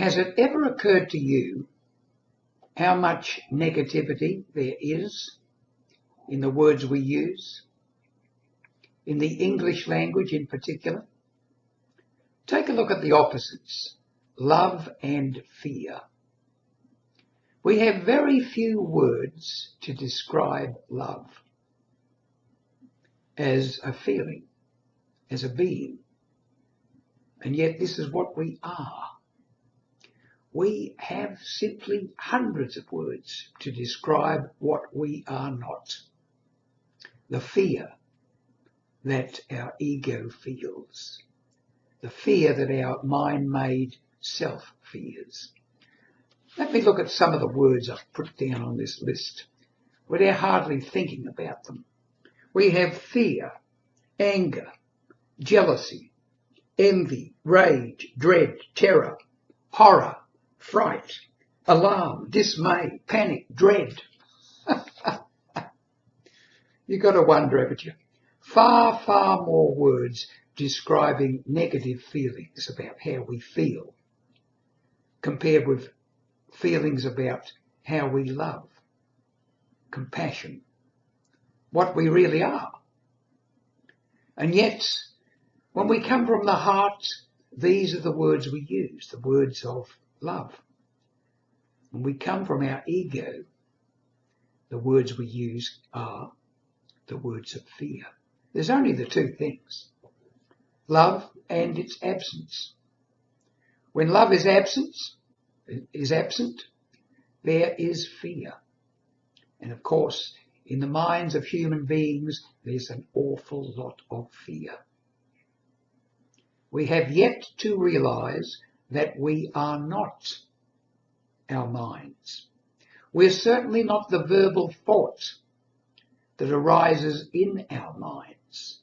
Has it ever occurred to you how much negativity there is in the words we use, in the English language in particular? Take a look at the opposites, love and fear. We have very few words to describe love as a feeling, as a being, and yet this is what we are. We have simply hundreds of words to describe what we are not. The fear that our ego feels, the fear that our mind-made self fears. Let me look at some of the words I've put down on this list without hardly thinking about them. We have fear, anger, jealousy, envy, rage, dread, terror, horror, fright, alarm, dismay, panic, dread. You've got to wonder, haven't you? Far, far more words describing negative feelings about how we feel compared with feelings about how we love, compassion, what we really are. And yet, when we come from the heart, these are the words we use, the words of love. When we come from our ego, the words we use are the words of fear. There's only the two things, love and its absence. When love is absent, there is fear. And of course, in the minds of human beings, there's an awful lot of fear. We have yet to realize that we are not our minds. We're certainly not the verbal thought that arises in our minds.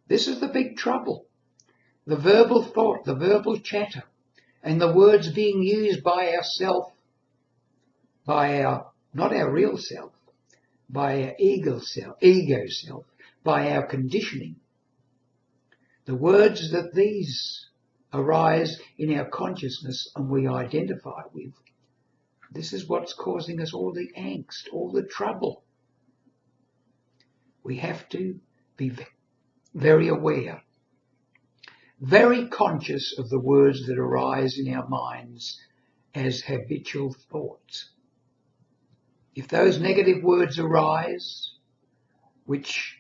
This is the big trouble. The verbal thought, the verbal chatter, and the words being used by ourself, by our, not our real self, by our ego self, by our conditioning. The words that these arise in our consciousness and we identify with, this is what's causing us all the angst, all the trouble. We have to be very aware, very conscious of the words that arise in our minds as habitual thoughts. If those negative words arise, which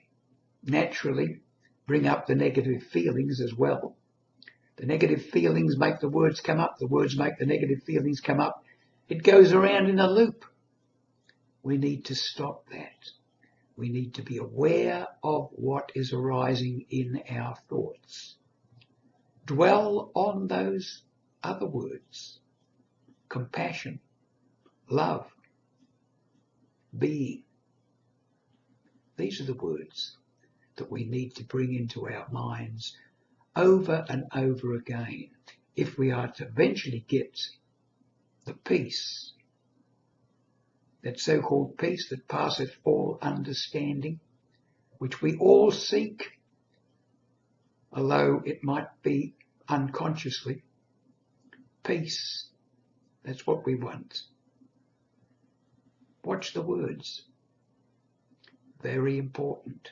naturally bring up the negative feelings as well, the negative feelings make the words come up, the words make the negative feelings come up, it goes around in a loop. We need to stop that. We need to be aware of what is arising in our thoughts. Dwell on those other words: compassion, love, being. These are the words that we need to bring into our minds over and over again if we are to eventually get the peace, that so-called peace that passeth all understanding, which we all seek, although it might be unconsciously. Peace, that's what we want. Watch the words. Very important.